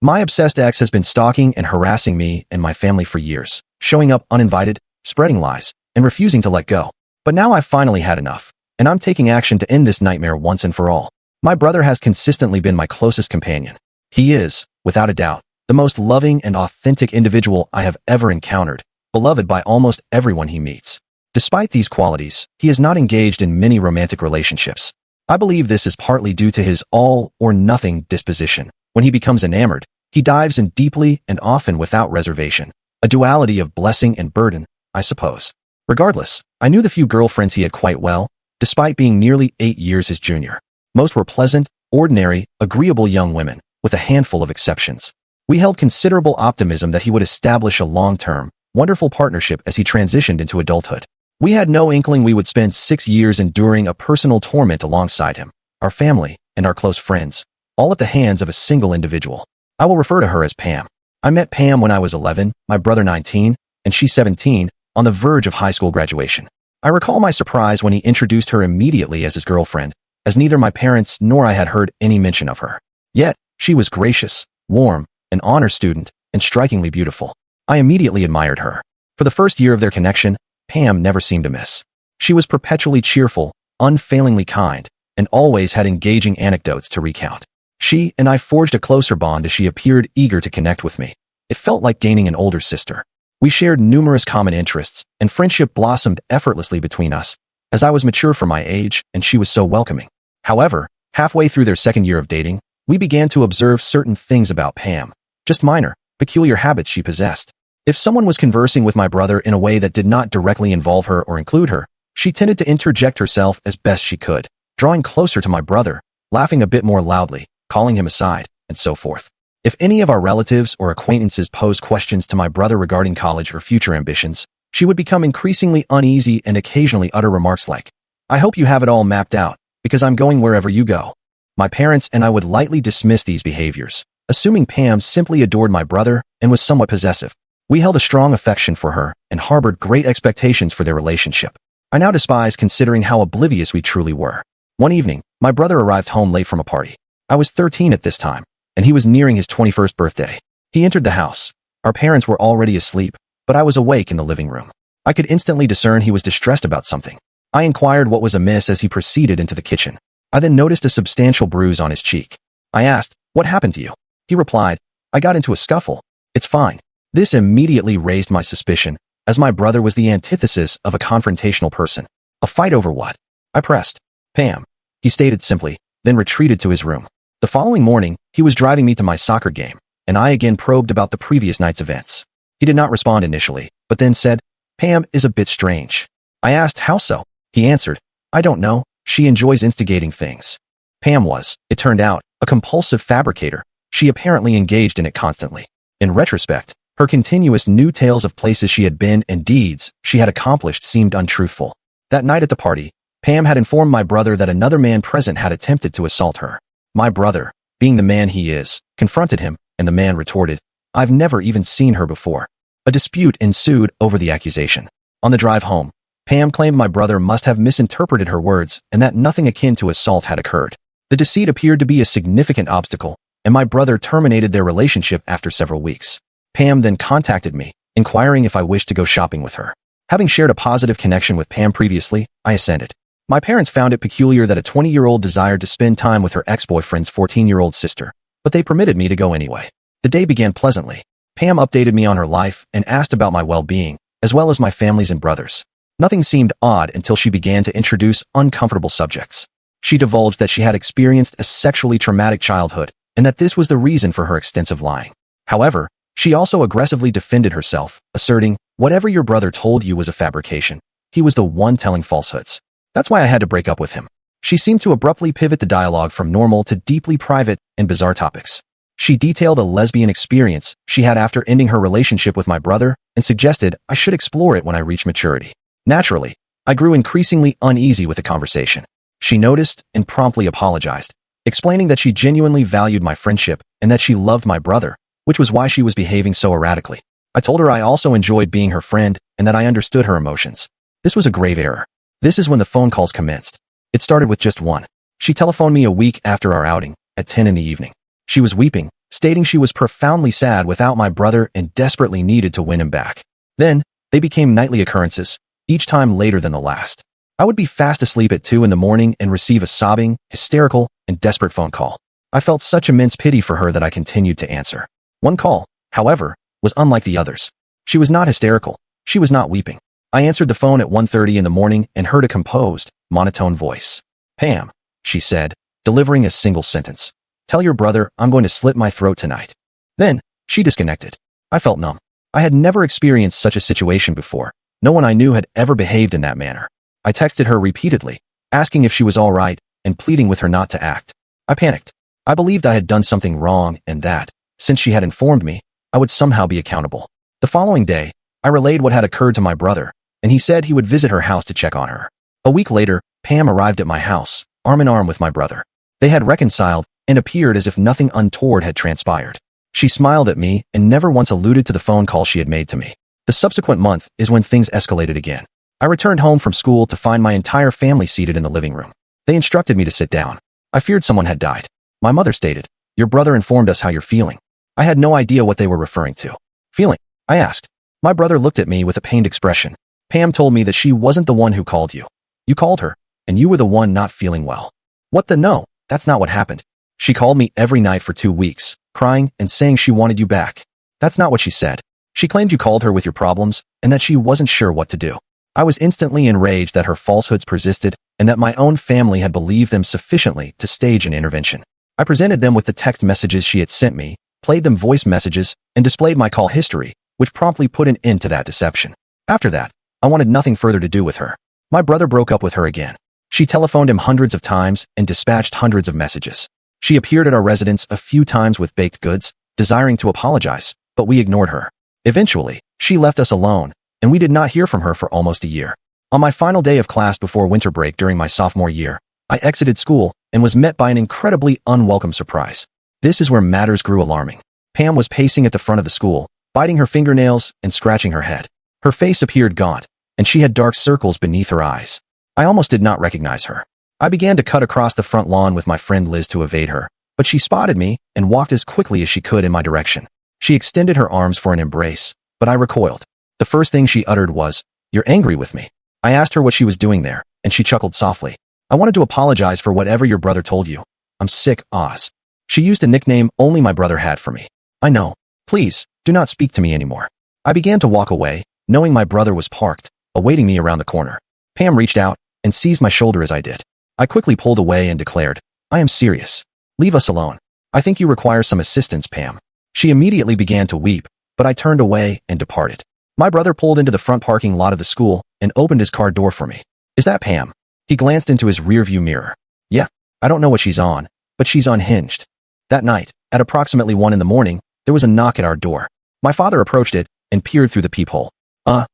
My obsessed ex has been stalking and harassing me and my family for years, showing up uninvited, spreading lies, and refusing to let go. But now I've finally had enough, and I'm taking action to end this nightmare once and for all. My brother has consistently been my closest companion. He is, without a doubt, the most loving and authentic individual I have ever encountered, beloved by almost everyone he meets. Despite these qualities, he is not engaged in many romantic relationships. I believe this is partly due to his all-or-nothing disposition. When he becomes enamored, he dives in deeply and often without reservation. A duality of blessing and burden, I suppose. Regardless, I knew the few girlfriends he had quite well, despite being nearly 8 years his junior. Most were pleasant, ordinary, agreeable young women, with a handful of exceptions. We held considerable optimism that he would establish a long-term, wonderful partnership as he transitioned into adulthood. We had no inkling we would spend 6 years enduring a personal torment alongside him, our family, and our close friends, all at the hands of a single individual. I will refer to her as Pam. I met Pam when I was 11, my brother 19, and she 17, on the verge of high school graduation. I recall my surprise when he introduced her immediately as his girlfriend, as neither my parents nor I had heard any mention of her. Yet, she was gracious, warm, an honor student, and strikingly beautiful. I immediately admired her. For the first year of their connection, Pam never seemed amiss. She was perpetually cheerful, unfailingly kind, and always had engaging anecdotes to recount. She and I forged a closer bond as she appeared eager to connect with me. It felt like gaining an older sister. We shared numerous common interests, and friendship blossomed effortlessly between us, as I was mature for my age and she was so welcoming. However, halfway through their second year of dating, we began to observe certain things about Pam, just minor, peculiar habits she possessed. If someone was conversing with my brother in a way that did not directly involve her or include her, she tended to interject herself as best she could, drawing closer to my brother, laughing a bit more loudly, calling him aside, and so forth. If any of our relatives or acquaintances posed questions to my brother regarding college or future ambitions, she would become increasingly uneasy and occasionally utter remarks like, "I hope you have it all mapped out, because I'm going wherever you go." My parents and I would lightly dismiss these behaviors, assuming Pam simply adored my brother and was somewhat possessive. We held a strong affection for her and harbored great expectations for their relationship. I now despise considering how oblivious we truly were. One evening, my brother arrived home late from a party. I was 13 at this time, and he was nearing his 21st birthday. He entered the house. Our parents were already asleep, but I was awake in the living room. I could instantly discern he was distressed about something. I inquired what was amiss as he proceeded into the kitchen. I then noticed a substantial bruise on his cheek. I asked, "What happened to you?" He replied, "I got into a scuffle. It's fine." This immediately raised my suspicion, as my brother was the antithesis of a confrontational person. A fight over what? I pressed. "Pam," he stated simply, then retreated to his room. The following morning, he was driving me to my soccer game, and I again probed about the previous night's events. He did not respond initially, but then said, "Pam is a bit strange." I asked how so. He answered, "I don't know, she enjoys instigating things." Pam was, it turned out, a compulsive fabricator. She apparently engaged in it constantly. In retrospect, her continuous new tales of places she had been and deeds she had accomplished seemed untruthful. That night at the party, Pam had informed my brother that another man present had attempted to assault her. My brother, being the man he is, confronted him, and the man retorted, "I've never even seen her before." A dispute ensued over the accusation. On the drive home, Pam claimed my brother must have misinterpreted her words and that nothing akin to assault had occurred. The deceit appeared to be a significant obstacle, and my brother terminated their relationship after several weeks. Pam then contacted me, inquiring if I wished to go shopping with her. Having shared a positive connection with Pam previously, I assented. My parents found it peculiar that a 20-year-old desired to spend time with her ex-boyfriend's 14-year-old sister, but they permitted me to go anyway. The day began pleasantly. Pam updated me on her life and asked about my well-being, as well as my family's and brothers. Nothing seemed odd until she began to introduce uncomfortable subjects. She divulged that she had experienced a sexually traumatic childhood, and that this was the reason for her extensive lying. However, she also aggressively defended herself, asserting, "Whatever your brother told you was a fabrication. He was the one telling falsehoods. That's why I had to break up with him." She seemed to abruptly pivot the dialogue from normal to deeply private and bizarre topics. She detailed a lesbian experience she had after ending her relationship with my brother and suggested I should explore it when I reached maturity. Naturally, I grew increasingly uneasy with the conversation. She noticed and promptly apologized, explaining that she genuinely valued my friendship and that she loved my brother, which was why she was behaving so erratically. I told her I also enjoyed being her friend and that I understood her emotions. This was a grave error. This is when the phone calls commenced. It started with just one. She telephoned me a week after our outing, at 10 in the evening. She was weeping, stating she was profoundly sad without my brother and desperately needed to win him back. Then, they became nightly occurrences, each time later than the last. I would be fast asleep at 2 in the morning and receive a sobbing, hysterical, and desperate phone call. I felt such immense pity for her that I continued to answer. One call, however, was unlike the others. She was not hysterical. She was not weeping. I answered the phone at 1:30 in the morning and heard a composed, monotone voice. "Pam," she said, delivering a single sentence. "Tell your brother I'm going to slit my throat tonight." Then, she disconnected. I felt numb. I had never experienced such a situation before. No one I knew had ever behaved in that manner. I texted her repeatedly, asking if she was all right and pleading with her not to act. I panicked. I believed I had done something wrong and that, since she had informed me, I would somehow be accountable. The following day, I relayed what had occurred to my brother, and he said he would visit her house to check on her. A week later, Pam arrived at my house, arm in arm with my brother. They had reconciled and appeared as if nothing untoward had transpired. She smiled at me and never once alluded to the phone call she had made to me. The subsequent month is when things escalated again. I returned home from school to find my entire family seated in the living room. They instructed me to sit down. I feared someone had died. My mother stated, "Your brother informed us how you're feeling." I had no idea what they were referring to. "Feeling?" I asked. My brother looked at me with a pained expression. "Pam told me that she wasn't the one who called you. You called her, and you were the one not feeling well." "What the no? That's not what happened. She called me every night for 2 weeks, crying and saying she wanted you back." "That's not what she said. She claimed you called her with your problems and that she wasn't sure what to do." I was instantly enraged that her falsehoods persisted and that my own family had believed them sufficiently to stage an intervention. I presented them with the text messages she had sent me, played them voice messages, and displayed my call history, which promptly put an end to that deception. After that, I wanted nothing further to do with her. My brother broke up with her again. She telephoned him hundreds of times and dispatched hundreds of messages. She appeared at our residence a few times with baked goods, desiring to apologize, but we ignored her. Eventually, she left us alone, and we did not hear from her for almost a year. On my final day of class before winter break during my sophomore year, I exited school and was met by an incredibly unwelcome surprise. This is where matters grew alarming. Pam was pacing at the front of the school, biting her fingernails and scratching her head. Her face appeared gaunt, and she had dark circles beneath her eyes. I almost did not recognize her. I began to cut across the front lawn with my friend Liz to evade her, but she spotted me and walked as quickly as she could in my direction. She extended her arms for an embrace, but I recoiled. The first thing she uttered was, "You're angry with me." I asked her what she was doing there, and she chuckled softly. "I wanted to apologize for whatever your brother told you. I'm sick, Oz." She used a nickname only my brother had for me. "I know. Please, do not speak to me anymore." I began to walk away, knowing my brother was parked, awaiting me around the corner. Pam reached out and seized my shoulder as I did. I quickly pulled away and declared, "I am serious. Leave us alone. I think you require some assistance, Pam." She immediately began to weep, but I turned away and departed. My brother pulled into the front parking lot of the school and opened his car door for me. "Is that Pam?" He glanced into his rearview mirror. "Yeah, I don't know what she's on, but she's unhinged." That night, at approximately 1 in the morning, there was a knock at our door. My father approached it and peered through the peephole.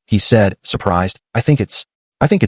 He said, surprised, I think it's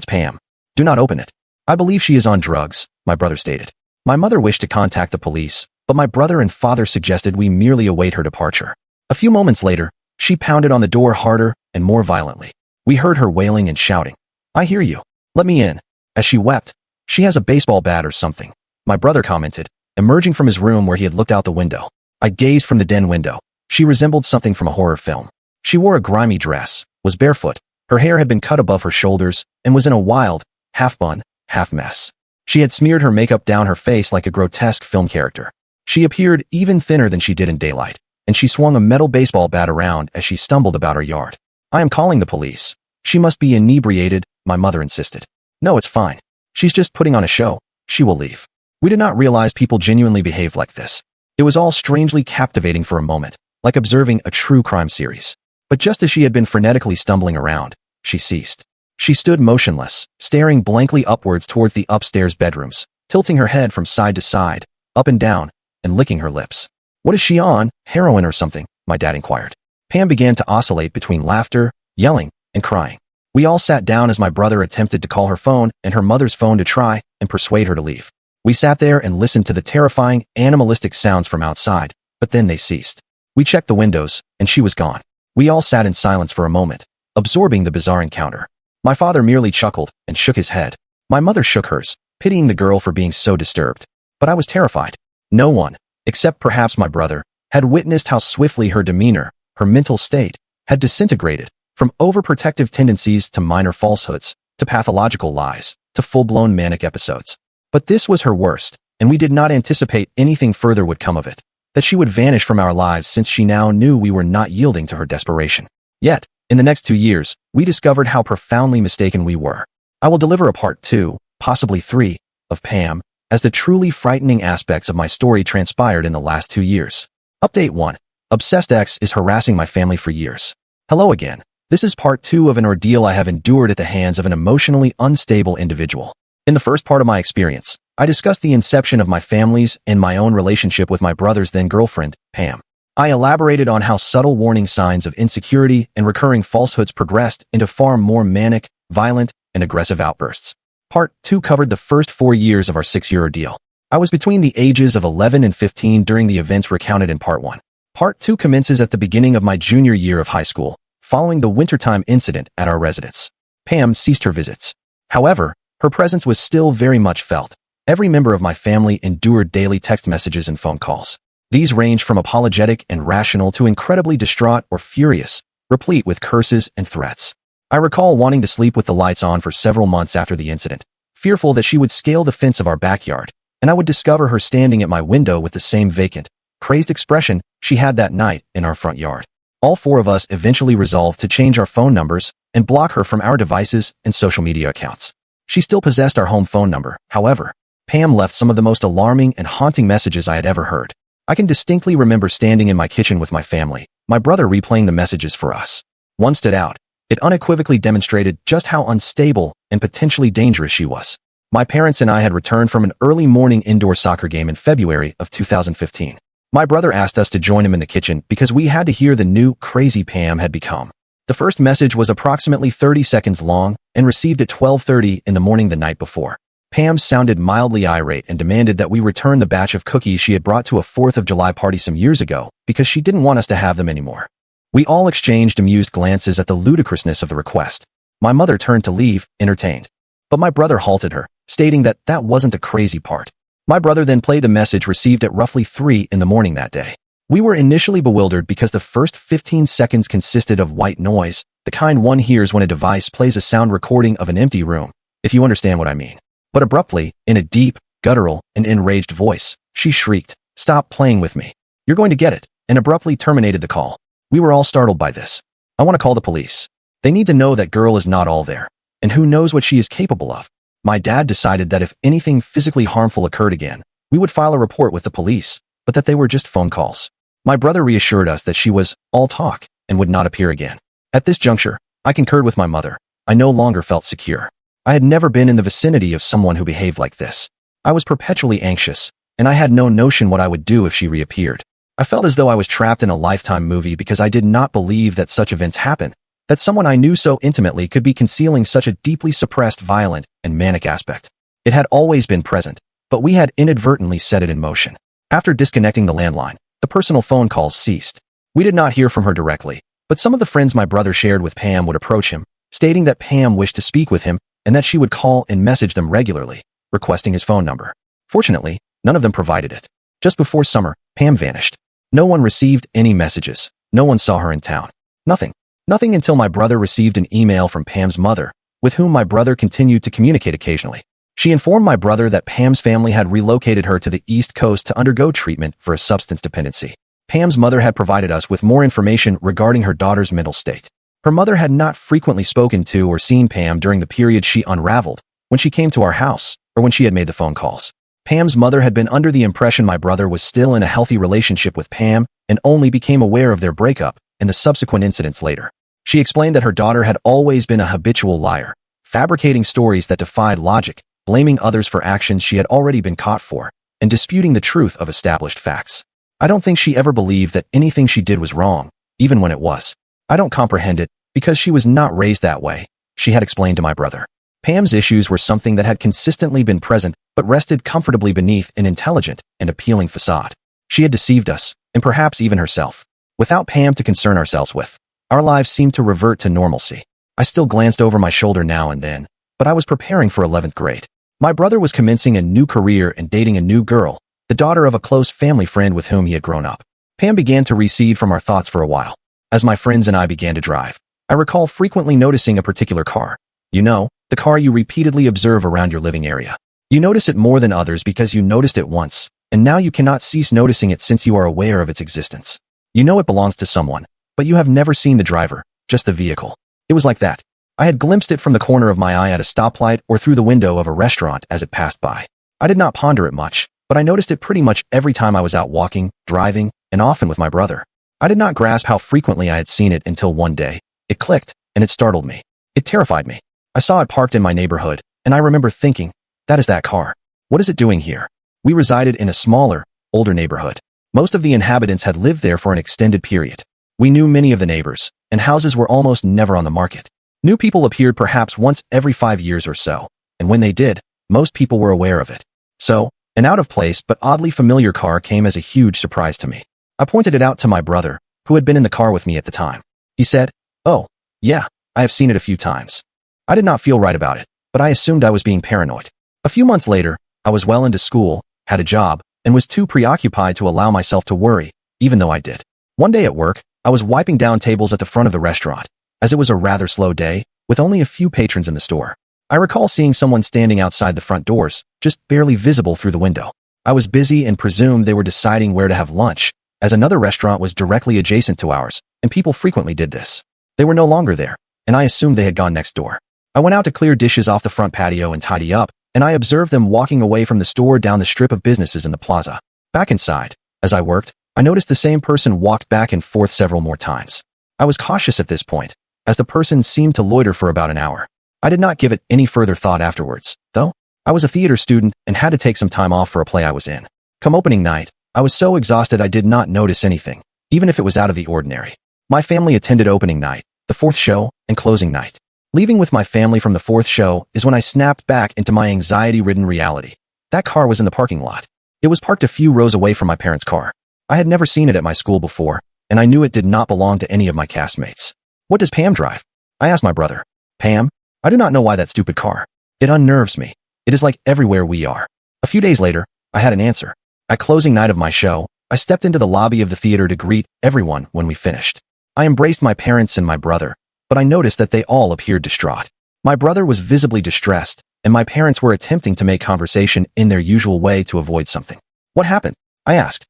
Pam. Do not open it." "I believe she is on drugs," my brother stated. My mother wished to contact the police, but my brother and father suggested we merely await her departure. A few moments later, she pounded on the door harder and more violently. We heard her wailing and shouting, "I hear you. Let me in." As she wept, "She has a baseball bat or something," my brother commented, emerging from his room where he had looked out the window. I gazed from the den window. She resembled something from a horror film. She wore a grimy dress, was barefoot, her hair had been cut above her shoulders, and was in a wild, half-bun, half-mess. She had smeared her makeup down her face like a grotesque film character. She appeared even thinner than she did in daylight, and she swung a metal baseball bat around as she stumbled about her yard. "I am calling the police. She must be inebriated," my mother insisted. "No, it's fine. She's just putting on a show. She will leave." We did not realize people genuinely behaved like this. It was all strangely captivating for a moment, like observing a true crime series. But just as she had been frenetically stumbling around, she ceased. She stood motionless, staring blankly upwards towards the upstairs bedrooms, tilting her head from side to side, up and down, and licking her lips. "What is she on, heroin or something?" my dad inquired. Pam began to oscillate between laughter, yelling, and crying. We all sat down as my brother attempted to call her phone and her mother's phone to try and persuade her to leave. We sat there and listened to the terrifying, animalistic sounds from outside, but then they ceased. We checked the windows, and she was gone. We all sat in silence for a moment, absorbing the bizarre encounter. My father merely chuckled and shook his head. My mother shook hers, pitying the girl for being so disturbed. But I was terrified. No one, except perhaps my brother, had witnessed how swiftly her demeanor, her mental state, had disintegrated, from overprotective tendencies to minor falsehoods, to pathological lies, to full-blown manic episodes. But this was her worst, and we did not anticipate anything further would come of it, that she would vanish from our lives since she now knew we were not yielding to her desperation. Yet, in the next 2 years, we discovered how profoundly mistaken we were. I will deliver a part 2, possibly 3, of Pam, as the truly frightening aspects of my story transpired in the last 2 years. Update 1. Obsessed ex is harassing my family for years. Hello again. This is part 2 of an ordeal I have endured at the hands of an emotionally unstable individual. In the first part of my experience, I discussed the inception of my family's and my own relationship with my brother's then-girlfriend, Pam. I elaborated on how subtle warning signs of insecurity and recurring falsehoods progressed into far more manic, violent, and aggressive outbursts. Part 2 covered the first 4 years of our 6-year ordeal. I was between the ages of 11 and 15 during the events recounted in Part 1. Part 2 commences at the beginning of my junior year of high school, following the wintertime incident at our residence. Pam ceased her visits. However, her presence was still very much felt. Every member of my family endured daily text messages and phone calls. These ranged from apologetic and rational to incredibly distraught or furious, replete with curses and threats. I recall wanting to sleep with the lights on for several months after the incident, fearful that she would scale the fence of our backyard, and I would discover her standing at my window with the same vacant, crazed expression she had that night in our front yard. All 4 of us eventually resolved to change our phone numbers and block her from our devices and social media accounts. She still possessed our home phone number, however. Pam left some of the most alarming and haunting messages I had ever heard. I can distinctly remember standing in my kitchen with my family, my brother replaying the messages for us. One stood out. It unequivocally demonstrated just how unstable and potentially dangerous she was. My parents and I had returned from an early morning indoor soccer game in February of 2015. My brother asked us to join him in the kitchen because we had to hear the new crazy Pam had become. The first message was approximately 30 seconds long and received at 12:30 in the morning the night before. Pam sounded mildly irate and demanded that we return the batch of cookies she had brought to a 4th of July party some years ago because she didn't want us to have them anymore. We all exchanged amused glances at the ludicrousness of the request. My mother turned to leave, entertained. But my brother halted her, stating that that wasn't the crazy part. My brother then played the message received at roughly 3 in the morning that day. We were initially bewildered because the first 15 seconds consisted of white noise, the kind one hears when a device plays a sound recording of an empty room, if you understand what I mean. But abruptly, in a deep, guttural, and enraged voice, she shrieked, "Stop playing with me. You're going to get it," and abruptly terminated the call. We were all startled by this. "I want to call the police. They need to know that girl is not all there, and who knows what she is capable of." My dad decided that if anything physically harmful occurred again, we would file a report with the police, but that they were just phone calls. My brother reassured us that she was all talk and would not appear again. At this juncture, I concurred with my mother. I no longer felt secure. I had never been in the vicinity of someone who behaved like this. I was perpetually anxious, and I had no notion what I would do if she reappeared. I felt as though I was trapped in a Lifetime movie because I did not believe that such events happen, that someone I knew so intimately could be concealing such a deeply suppressed, violent, and manic aspect. It had always been present, but we had inadvertently set it in motion. After disconnecting the landline, the personal phone calls ceased. We did not hear from her directly, but some of the friends my brother shared with Pam would approach him, stating that Pam wished to speak with him and that she would call and message them regularly, requesting his phone number. Fortunately, none of them provided it. Just before summer, Pam vanished. No one received any messages. No one saw her in town. Nothing. Nothing until my brother received an email from Pam's mother, with whom my brother continued to communicate occasionally. She informed my brother that Pam's family had relocated her to the East Coast to undergo treatment for a substance dependency. Pam's mother had provided us with more information regarding her daughter's mental state. Her mother had not frequently spoken to or seen Pam during the period she unraveled, when she came to our house, or when she had made the phone calls. Pam's mother had been under the impression my brother was still in a healthy relationship with Pam and only became aware of their breakup and the subsequent incidents later. She explained that her daughter had always been a habitual liar, fabricating stories that defied logic, blaming others for actions she had already been caught for, and disputing the truth of established facts. I don't think she ever believed that anything she did was wrong, even when it was. I don't comprehend it, because she was not raised that way, she had explained to my brother. Pam's issues were something that had consistently been present, but rested comfortably beneath an intelligent and appealing facade. She had deceived us, and perhaps even herself. Without Pam to concern ourselves with, our lives seemed to revert to normalcy. I still glanced over my shoulder now and then, but I was preparing for 11th grade. My brother was commencing a new career and dating a new girl, the daughter of a close family friend with whom he had grown up. Pam began to recede from our thoughts for a while. As my friends and I began to drive, I recall frequently noticing a particular car. You know, the car you repeatedly observe around your living area. You notice it more than others because you noticed it once, and now you cannot cease noticing it since you are aware of its existence. You know it belongs to someone, but you have never seen the driver, just the vehicle. It was like that. I had glimpsed it from the corner of my eye at a stoplight or through the window of a restaurant as it passed by. I did not ponder it much, but I noticed it pretty much every time I was out walking, driving, and often with my brother. I did not grasp how frequently I had seen it until one day. It clicked, and it startled me. It terrified me. I saw it parked in my neighborhood, and I remember thinking, that is that car. What is it doing here? We resided in a smaller, older neighborhood. Most of the inhabitants had lived there for an extended period. We knew many of the neighbors, and houses were almost never on the market. New people appeared perhaps once every 5 years or so, and when they did, most people were aware of it. So, an out-of-place but oddly familiar car came as a huge surprise to me. I pointed it out to my brother, who had been in the car with me at the time. He said, "Oh, yeah, I have seen it a few times." I did not feel right about it, but I assumed I was being paranoid. A few months later, I was well into school, had a job, and was too preoccupied to allow myself to worry, even though I did. One day at work, I was wiping down tables at the front of the restaurant, as it was a rather slow day, with only a few patrons in the store. I recall seeing someone standing outside the front doors, just barely visible through the window. I was busy and presumed they were deciding where to have lunch, as another restaurant was directly adjacent to ours, and people frequently did this. They were no longer there, and I assumed they had gone next door. I went out to clear dishes off the front patio and tidy up, and I observed them walking away from the store down the strip of businesses in the plaza. Back inside, as I worked, I noticed the same person walked back and forth several more times. I was cautious at this point, as the person seemed to loiter for about an hour. I did not give it any further thought afterwards, though. I was a theater student and had to take some time off for a play I was in. Come opening night, I was so exhausted I did not notice anything, even if it was out of the ordinary. My family attended opening night, the fourth show, and closing night. Leaving with my family from the fourth show is when I snapped back into my anxiety-ridden reality. That car was in the parking lot. It was parked a few rows away from my parents' car. I had never seen it at my school before, and I knew it did not belong to any of my castmates. "What does Pam drive?" I asked my brother. "Pam? I do not know why that stupid car. It unnerves me. It is like everywhere we are." A few days later, I had an answer. At closing night of my show, I stepped into the lobby of the theater to greet everyone when we finished. I embraced my parents and my brother, but I noticed that they all appeared distraught. My brother was visibly distressed, and my parents were attempting to make conversation in their usual way to avoid something. "What happened?" I asked.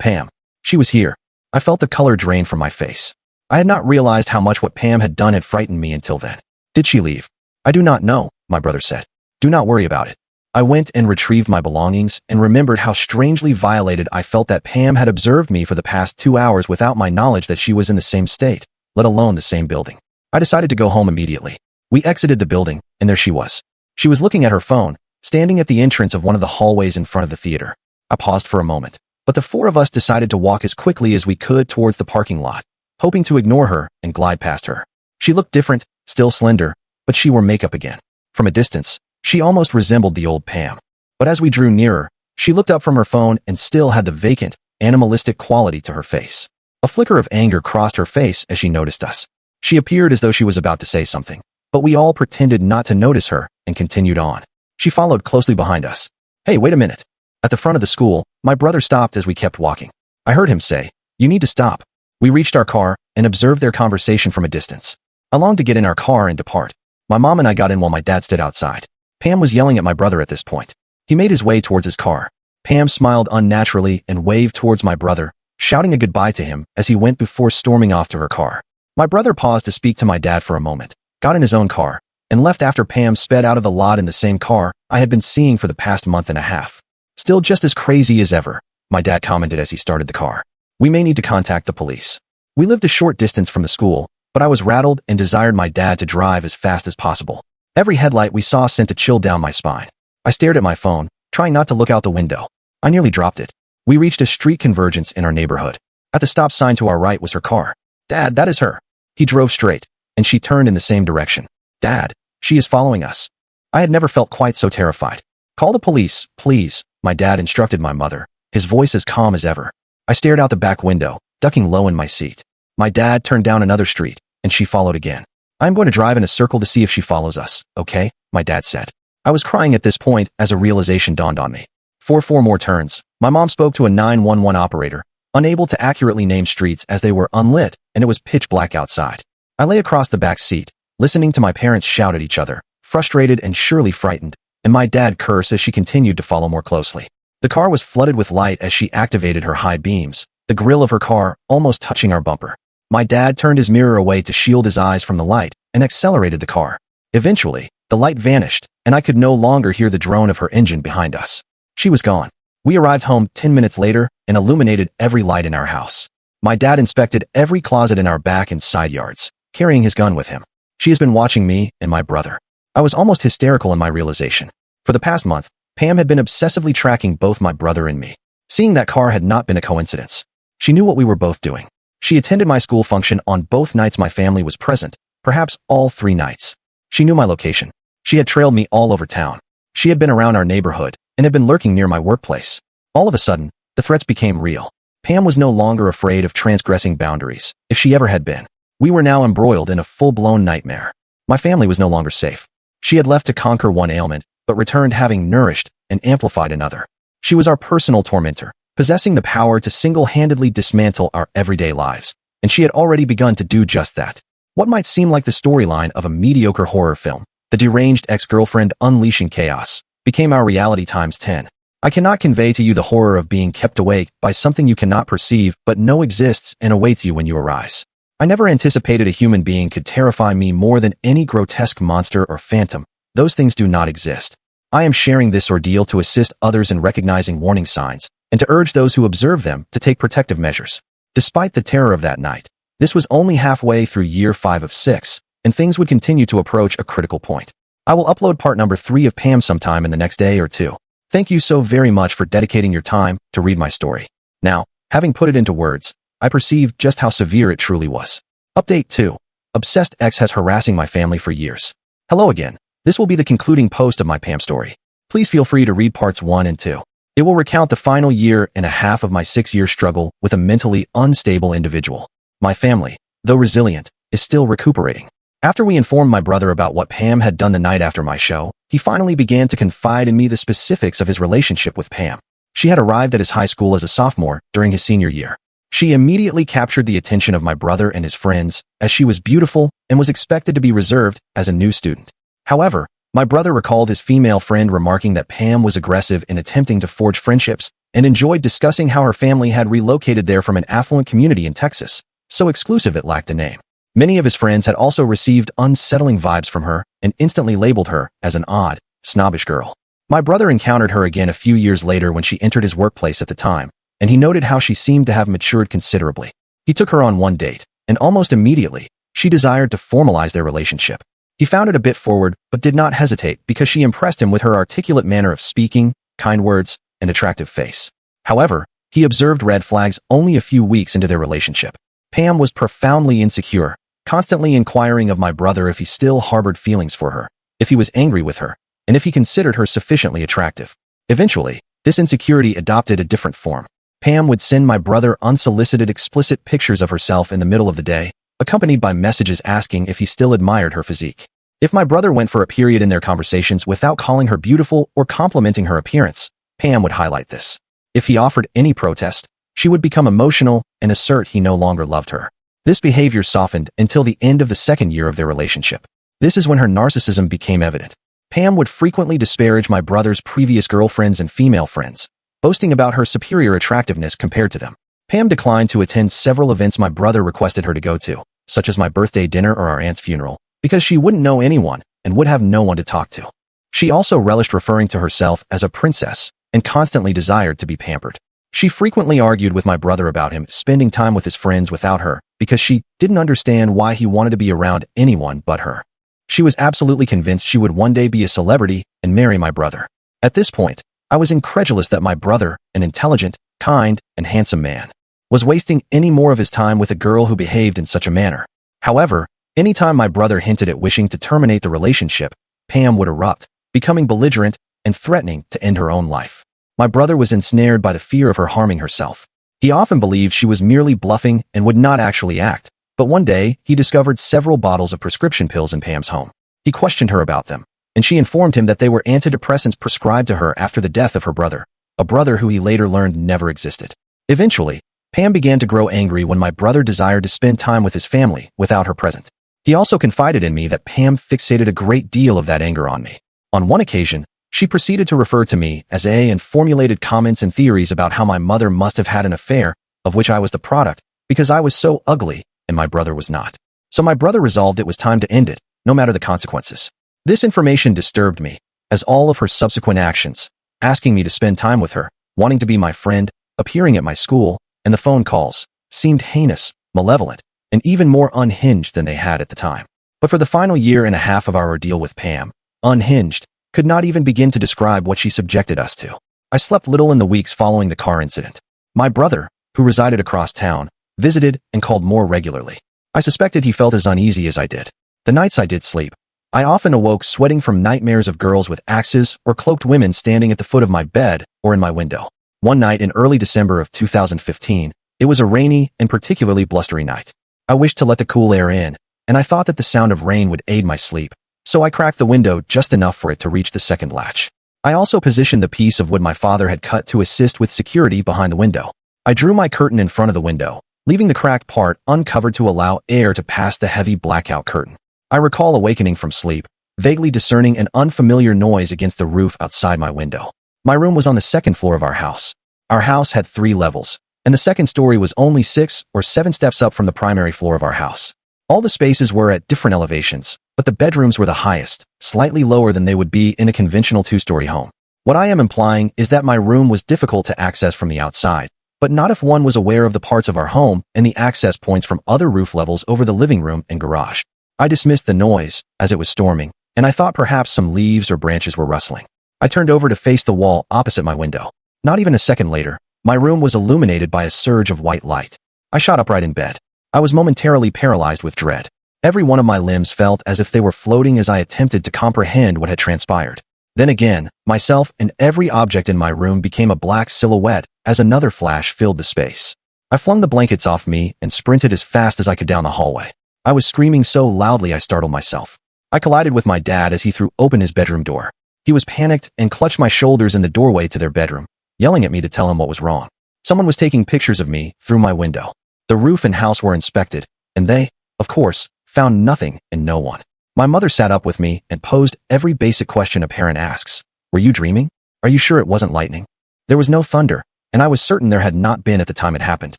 Pam. She was here." I felt the color drain from my face. I had not realized how much what Pam had done had frightened me until then. "Did she leave?" "I do not know," my brother said. "Do not worry about it." I went and retrieved my belongings and remembered how strangely violated I felt that Pam had observed me for the past 2 hours without my knowledge that she was in the same state, let alone the same building. I decided to go home immediately. We exited the building, and there she was. She was looking at her phone, standing at the entrance of one of the hallways in front of the theater. I paused for a moment, but the four of us decided to walk as quickly as we could towards the parking lot, hoping to ignore her and glide past her. She looked different, still slender, but she wore makeup again. From a distance, she almost resembled the old Pam. But as we drew nearer, she looked up from her phone and still had the vacant, animalistic quality to her face. A flicker of anger crossed her face as she noticed us. She appeared as though she was about to say something, but we all pretended not to notice her and continued on. She followed closely behind us. "Hey, wait a minute." At the front of the school, my brother stopped as we kept walking. I heard him say, "You need to stop." We reached our car and observed their conversation from a distance. I longed to get in our car and depart. My mom and I got in while my dad stood outside. Pam was yelling at my brother at this point. He made his way towards his car. Pam smiled unnaturally and waved towards my brother, shouting a goodbye to him as he went before storming off to her car. My brother paused to speak to my dad for a moment, got in his own car, and left after Pam sped out of the lot in the same car I had been seeing for the past month and a half. "Still just as crazy as ever," my dad commented as he started the car. "We may need to contact the police." We lived a short distance from the school, but I was rattled and desired my dad to drive as fast as possible. Every headlight we saw sent a chill down my spine. I stared at my phone, trying not to look out the window. I nearly dropped it. We reached a street convergence in our neighborhood. At the stop sign to our right was her car. "Dad, that is her." He drove straight, and she turned in the same direction. "Dad, she is following us." I had never felt quite so terrified. "Call the police, please," my dad instructed my mother, his voice as calm as ever. I stared out the back window, ducking low in my seat. My dad turned down another street, and she followed again. "I'm going to drive in a circle to see if she follows us, okay?" my dad said. I was crying at this point as a realization dawned on me. For 4 more turns, my mom spoke to a 911 operator, unable to accurately name streets as they were unlit and it was pitch black outside. I lay across the back seat, listening to my parents shout at each other, frustrated and surely frightened, and my dad curse as she continued to follow more closely. The car was flooded with light as she activated her high beams, the grille of her car almost touching our bumper. My dad turned his mirror away to shield his eyes from the light and accelerated the car. Eventually, the light vanished, and I could no longer hear the drone of her engine behind us. She was gone. We arrived home 10 minutes later and illuminated every light in our house. My dad inspected every closet in our back and side yards, carrying his gun with him. She has been watching me and my brother. I was almost hysterical in my realization. For the past month, Pam had been obsessively tracking both my brother and me. Seeing that car had not been a coincidence. She knew what we were both doing. She attended my school function on both nights my family was present, perhaps all 3 nights. She knew my location. She had trailed me all over town. She had been around our neighborhood and had been lurking near my workplace. All of a sudden, the threats became real. Pam was no longer afraid of transgressing boundaries, if she ever had been. We were now embroiled in a full-blown nightmare. My family was no longer safe. She had left to conquer one ailment, but returned having nourished and amplified another. She was our personal tormentor, possessing the power to single-handedly dismantle our everyday lives, and she had already begun to do just that. What might seem like the storyline of a mediocre horror film, the deranged ex-girlfriend unleashing chaos, became our reality times 10. I cannot convey to you the horror of being kept awake by something you cannot perceive but know exists and awaits you when you arise. I never anticipated a human being could terrify me more than any grotesque monster or phantom. Those things do not exist. I am sharing this ordeal to assist others in recognizing warning signs and to urge those who observe them to take protective measures. Despite the terror of that night, this was only halfway through year 5 of 6, and things would continue to approach a critical point. I will upload part number 3 of Pam sometime in the next day or 2. Thank you so very much for dedicating your time to read my story. Now, having put it into words, I perceive just how severe it truly was. Update 2. Obsessed ex has harassing my family for years. Hello again. This will be the concluding post of my Pam story. Please feel free to read parts 1 and 2. It will recount the final year and a half of my 6-year struggle with a mentally unstable individual. My family, though resilient, is still recuperating. After we informed my brother about what Pam had done the night after my show, he finally began to confide in me the specifics of his relationship with Pam. She had arrived at his high school as a sophomore during his senior year. She immediately captured the attention of my brother and his friends, as she was beautiful and was expected to be reserved as a new student. However, my brother recalled his female friend remarking that Pam was aggressive in attempting to forge friendships and enjoyed discussing how her family had relocated there from an affluent community in Texas, so exclusive it lacked a name. Many of his friends had also received unsettling vibes from her and instantly labeled her as an odd, snobbish girl. My brother encountered her again a few years later when she entered his workplace at the time, and he noted how she seemed to have matured considerably. He took her on one date, and almost immediately, she desired to formalize their relationship. He found it a bit forward, but did not hesitate because she impressed him with her articulate manner of speaking, kind words, and attractive face. However, he observed red flags only a few weeks into their relationship. Pam was profoundly insecure, constantly inquiring of my brother if he still harbored feelings for her, if he was angry with her, and if he considered her sufficiently attractive. Eventually, this insecurity adopted a different form. Pam would send my brother unsolicited explicit pictures of herself in the middle of the day, accompanied by messages asking if he still admired her physique. If my brother went for a period in their conversations without calling her beautiful or complimenting her appearance, Pam would highlight this. If he offered any protest, she would become emotional and assert he no longer loved her. This behavior softened until the end of the 2nd year of their relationship. This is when her narcissism became evident. Pam would frequently disparage my brother's previous girlfriends and female friends, boasting about her superior attractiveness compared to them. Pam declined to attend several events my brother requested her to go to, such as my birthday dinner or our aunt's funeral, because she wouldn't know anyone and would have no one to talk to. She also relished referring to herself as a princess and constantly desired to be pampered. She frequently argued with my brother about him spending time with his friends without her because she didn't understand why he wanted to be around anyone but her. She was absolutely convinced she would one day be a celebrity and marry my brother. At this point, I was incredulous that my brother, an intelligent, kind, and handsome man, was wasting any more of his time with a girl who behaved in such a manner. However, anytime my brother hinted at wishing to terminate the relationship, Pam would erupt, becoming belligerent and threatening to end her own life. My brother was ensnared by the fear of her harming herself. He often believed she was merely bluffing and would not actually act, but one day he discovered several bottles of prescription pills in Pam's home. He questioned her about them, and she informed him that they were antidepressants prescribed to her after the death of her brother, a brother who he later learned never existed. Eventually, Pam began to grow angry when my brother desired to spend time with his family without her present. He also confided in me that Pam fixated a great deal of that anger on me. On one occasion, she proceeded to refer to me as A and formulated comments and theories about how my mother must have had an affair, of which I was the product, because I was so ugly and my brother was not. So my brother resolved it was time to end it, no matter the consequences. This information disturbed me, as all of her subsequent actions, asking me to spend time with her, wanting to be my friend, appearing at my school, and the phone calls, seemed heinous, malevolent, and even more unhinged than they had at the time. But for the final year and a half of our ordeal with Pam, unhinged, could not even begin to describe what she subjected us to. I slept little in the weeks following the car incident. My brother, who resided across town, visited and called more regularly. I suspected he felt as uneasy as I did. The nights I did sleep, I often awoke sweating from nightmares of girls with axes or cloaked women standing at the foot of my bed or in my window. One night in early December of 2015, it was a rainy and particularly blustery night. I wished to let the cool air in, and I thought that the sound of rain would aid my sleep, so I cracked the window just enough for it to reach the second latch. I also positioned the piece of wood my father had cut to assist with security behind the window. I drew my curtain in front of the window, leaving the cracked part uncovered to allow air to pass the heavy blackout curtain. I recall awakening from sleep, vaguely discerning an unfamiliar noise against the roof outside my window. My room was on the second floor of our house. Our house had 3 levels, and the second story was only 6 or 7 steps up from the primary floor of our house. All the spaces were at different elevations, but the bedrooms were the highest, slightly lower than they would be in a conventional 2-story home. What I am implying is that my room was difficult to access from the outside, but not if one was aware of the parts of our home and the access points from other roof levels over the living room and garage. I dismissed the noise, as it was storming, and I thought perhaps some leaves or branches were rustling. I turned over to face the wall opposite my window. Not even a second later, my room was illuminated by a surge of white light. I shot upright in bed. I was momentarily paralyzed with dread. Every one of my limbs felt as if they were floating as I attempted to comprehend what had transpired. Then again, myself and every object in my room became a black silhouette as another flash filled the space. I flung the blankets off me and sprinted as fast as I could down the hallway. I was screaming so loudly I startled myself. I collided with my dad as he threw open his bedroom door. He was panicked and clutched my shoulders in the doorway to their bedroom, yelling at me to tell him what was wrong. Someone was taking pictures of me through my window. The roof and house were inspected, and they, of course, found nothing and no one. My mother sat up with me and posed every basic question a parent asks. Were you dreaming? Are you sure it wasn't lightning? There was no thunder, and I was certain there had not been at the time it happened.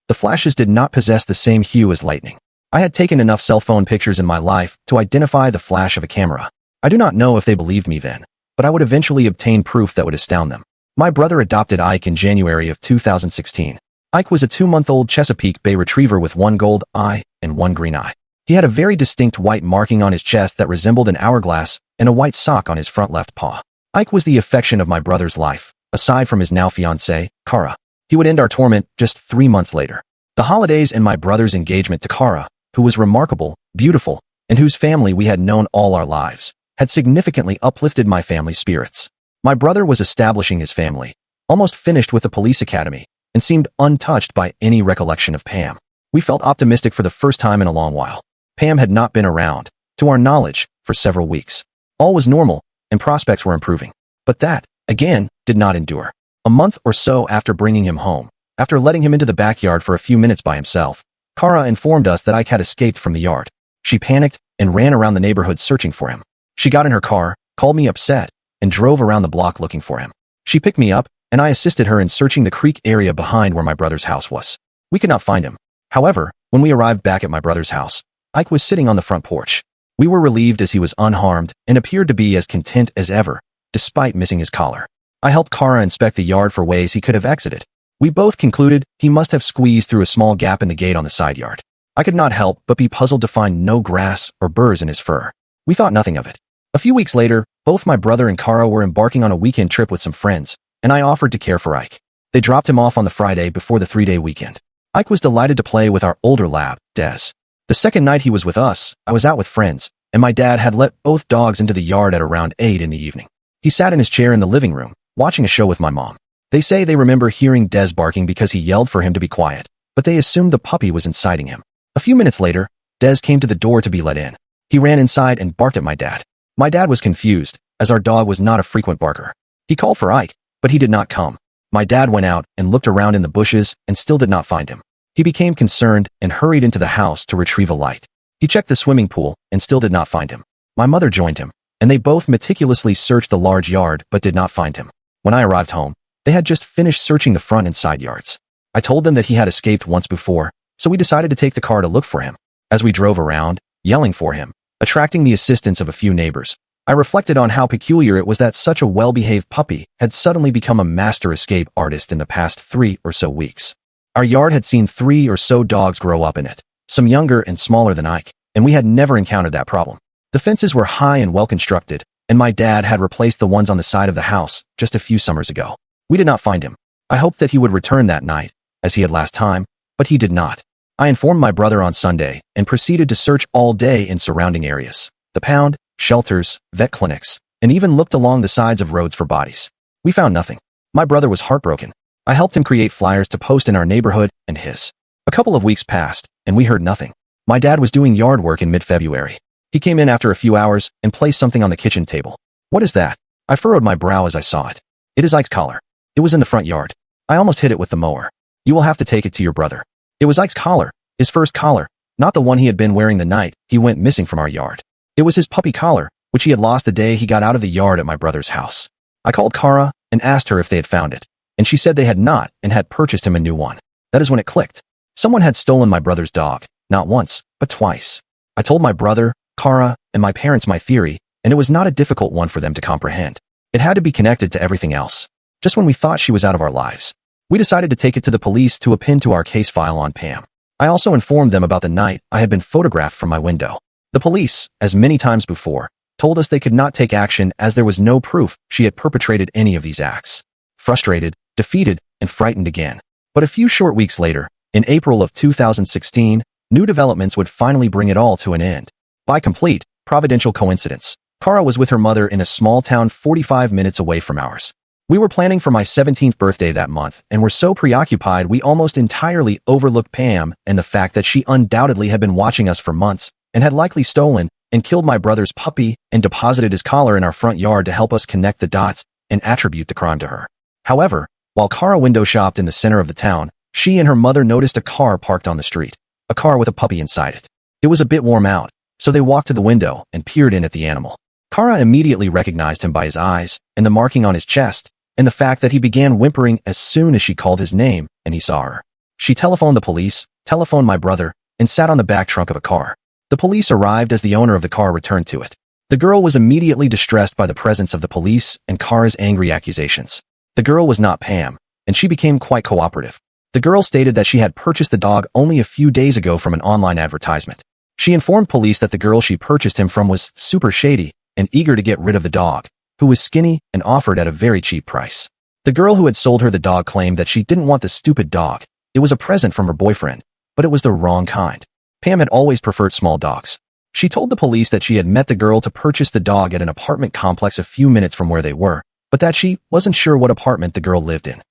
The flashes did not possess the same hue as lightning. I had taken enough cell phone pictures in my life to identify the flash of a camera. I do not know if they believed me then, but I would eventually obtain proof that would astound them. My brother adopted Ike in January of 2016. Ike was a 2-month-old Chesapeake Bay Retriever with 1 gold eye and 1 green eye. He had a very distinct white marking on his chest that resembled an hourglass and a white sock on his front left paw. Ike was the affection of my brother's life, aside from his now fiancée, Kara. He would end our torment just 3 months later. The holidays and my brother's engagement to Kara, who was remarkable, beautiful, and whose family we had known all our lives, had significantly uplifted my family's spirits. My brother was establishing his family, almost finished with the police academy, and seemed untouched by any recollection of Pam. We felt optimistic for the first time in a long while. Pam had not been around, to our knowledge, for several weeks. All was normal, and prospects were improving. But that, again, did not endure. A month or so after bringing him home, after letting him into the backyard for a few minutes by himself, Kara informed us that Ike had escaped from the yard. She panicked and ran around the neighborhood searching for him. She got in her car, called me upset, and drove around the block looking for him. She picked me up, and I assisted her in searching the creek area behind where my brother's house was. We could not find him. However, when we arrived back at my brother's house, Ike was sitting on the front porch. We were relieved as he was unharmed and appeared to be as content as ever, despite missing his collar. I helped Kara inspect the yard for ways he could have exited. We both concluded he must have squeezed through a small gap in the gate on the side yard. I could not help but be puzzled to find no grass or burrs in his fur. We thought nothing of it. A few weeks later, both my brother and Kara were embarking on a weekend trip with some friends, and I offered to care for Ike. They dropped him off on the Friday before the 3-day weekend. Ike was delighted to play with our older lab, Des. The second night he was with us, I was out with friends, and my dad had let both dogs into the yard at around 8 in the evening. He sat in his chair in the living room, watching a show with my mom. They say they remember hearing Des barking because he yelled for him to be quiet, but they assumed the puppy was inciting him. A few minutes later, Des came to the door to be let in. He ran inside and barked at my dad. My dad was confused, as our dog was not a frequent barker. He called for Ike, but he did not come. My dad went out and looked around in the bushes and still did not find him. He became concerned and hurried into the house to retrieve a light. He checked the swimming pool and still did not find him. My mother joined him, and they both meticulously searched the large yard but did not find him. When I arrived home, they had just finished searching the front and side yards. I told them that he had escaped once before, so we decided to take the car to look for him. As we drove around, yelling for him, attracting the assistance of a few neighbors, I reflected on how peculiar it was that such a well-behaved puppy had suddenly become a master escape artist in the past 3 or so weeks. Our yard had seen 3 or so dogs grow up in it, some younger and smaller than Ike, and we had never encountered that problem. The fences were high and well-constructed, and my dad had replaced the ones on the side of the house just a few summers ago. We did not find him. I hoped that he would return that night, as he had last time, but he did not. I informed my brother on Sunday and proceeded to search all day in surrounding areas, the pound, shelters, vet clinics, and even looked along the sides of roads for bodies. We found nothing. My brother was heartbroken. I helped him create flyers to post in our neighborhood and his. A couple of weeks passed, and we heard nothing. My dad was doing yard work in mid-February. He came in after a few hours and placed something on the kitchen table. What is that? I furrowed my brow as I saw it. It is Ike's collar. It was in the front yard. I almost hit it with the mower. You will have to take it to your brother. It was Ike's collar, his first collar, not the one he had been wearing the night he went missing from our yard. It was his puppy collar, which he had lost the day he got out of the yard at my brother's house. I called Kara and asked her if they had found it, and she said they had not and had purchased him a new one. That is when it clicked. Someone had stolen my brother's dog, not once, but twice. I told my brother, Kara, and my parents my theory, and it was not a difficult one for them to comprehend. It had to be connected to everything else. Just when we thought she was out of our lives, we decided to take it to the police to append to our case file on Pam. I also informed them about the night I had been photographed from my window. The police, as many times before, told us they could not take action as there was no proof she had perpetrated any of these acts. Frustrated, defeated, and frightened again. But a few short weeks later, in April of 2016, new developments would finally bring it all to an end. By complete, providential coincidence, Kara was with her mother in a small town 45 minutes away from ours. We were planning for my 17th birthday that month and were so preoccupied we almost entirely overlooked Pam and the fact that she undoubtedly had been watching us for months and had likely stolen and killed my brother's puppy and deposited his collar in our front yard to help us connect the dots and attribute the crime to her. However, while Kara window shopped in the center of the town, she and her mother noticed a car parked on the street, a car with a puppy inside it. It was a bit warm out, so they walked to the window and peered in at the animal. Kara immediately recognized him by his eyes and the marking on his chest, and the fact that he began whimpering as soon as she called his name and he saw her. She telephoned the police, telephoned my brother, and sat on the back trunk of a car. The police arrived as the owner of the car returned to it. The girl was immediately distressed by the presence of the police and Kara's angry accusations. The girl was not Pam, and she became quite cooperative. The girl stated that she had purchased the dog only a few days ago from an online advertisement. She informed police that the girl she purchased him from was super shady and eager to get rid of the dog, who was skinny and offered at a very cheap price. The girl who had sold her the dog claimed that she didn't want the stupid dog. It was a present from her boyfriend, but it was the wrong kind. Pam had always preferred small dogs. She told the police that she had met the girl to purchase the dog at an apartment complex a few minutes from where they were, but that she wasn't sure what apartment the girl lived in.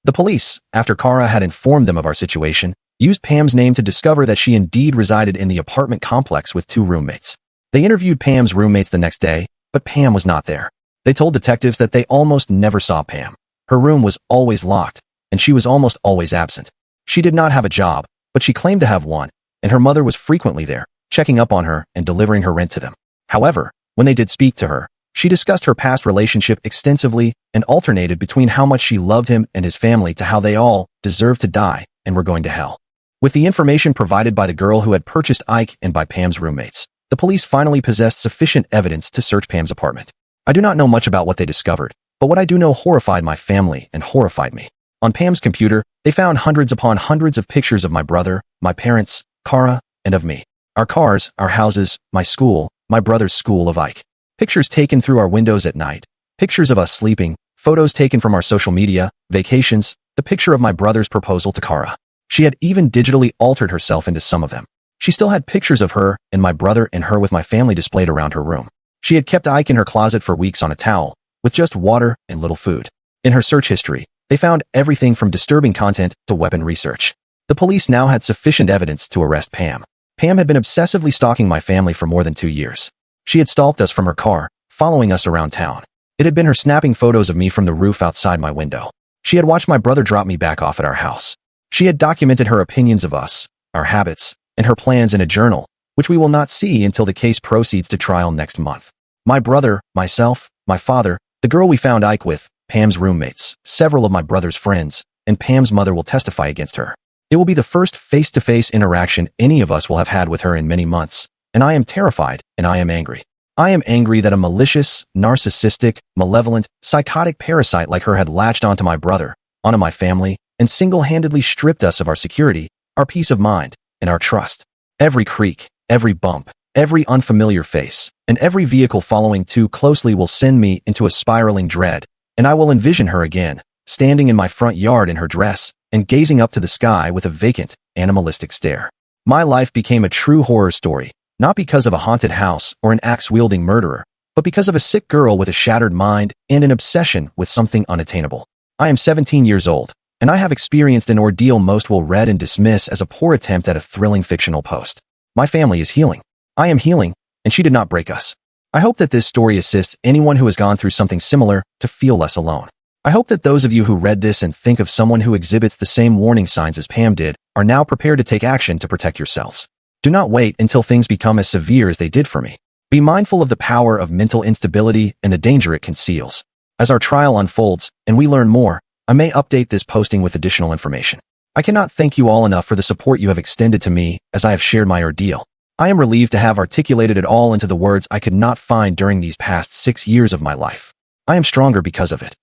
The police, after Kara had informed them of our situation, used Pam's name to discover that she indeed resided in the apartment complex with 2 roommates. They interviewed Pam's roommates the next day, but Pam was not there. They told detectives that they almost never saw Pam. Her room was always locked, and she was almost always absent. She did not have a job, but she claimed to have one, and her mother was frequently there, checking up on her and delivering her rent to them. However, when they did speak to her, she discussed her past relationship extensively and alternated between how much she loved him and his family to how they all deserved to die and were going to hell. With the information provided by the girl who had purchased Ike and by Pam's roommates, the police finally possessed sufficient evidence to search Pam's apartment. I do not know much about what they discovered, but what I do know horrified my family and horrified me. On Pam's computer, they found hundreds upon hundreds of pictures of my brother, my parents, Kara, and of me. Our cars, our houses, my school, my brother's school of Ike. Pictures taken through our windows at night, pictures of us sleeping, photos taken from our social media, vacations, the picture of my brother's proposal to Kara. She had even digitally altered herself into some of them. She still had pictures of her and my brother and her with my family displayed around her room. She had kept Ike in her closet for weeks on a towel, with just water and little food. In her search history, they found everything from disturbing content to weapon research. The police now had sufficient evidence to arrest Pam. Pam had been obsessively stalking my family for more than 2 years. She had stalked us from her car, following us around town. It had been her snapping photos of me from the roof outside my window. She had watched my brother drop me back off at our house. She had documented her opinions of us, our habits, and her plans in a journal, which we will not see until the case proceeds to trial next month. My brother, myself, my father, the girl we found Ike with, Pam's roommates, several of my brother's friends, and Pam's mother will testify against her. It will be the first face-to-face interaction any of us will have had with her in many months, and I am terrified and I am angry. I am angry that a malicious, narcissistic, malevolent, psychotic parasite like her had latched onto my brother, onto my family, and single-handedly stripped us of our security, our peace of mind, and our trust. Every creak, every bump, every unfamiliar face, and every vehicle following too closely will send me into a spiraling dread, and I will envision her again, standing in my front yard in her dress, and gazing up to the sky with a vacant, animalistic stare. My life became a true horror story, not because of a haunted house or an axe-wielding murderer, but because of a sick girl with a shattered mind and an obsession with something unattainable. I am 17 years old, and I have experienced an ordeal most will read and dismiss as a poor attempt at a thrilling fictional post. My family is healing. I am healing, and she did not break us. I hope that this story assists anyone who has gone through something similar to feel less alone. I hope that those of you who read this and think of someone who exhibits the same warning signs as Pam did are now prepared to take action to protect yourselves. Do not wait until things become as severe as they did for me. Be mindful of the power of mental instability and the danger it conceals. As our trial unfolds and we learn more, I may update this posting with additional information. I cannot thank you all enough for the support you have extended to me as I have shared my ordeal. I am relieved to have articulated it all into the words I could not find during these past 6 years of my life. I am stronger because of it.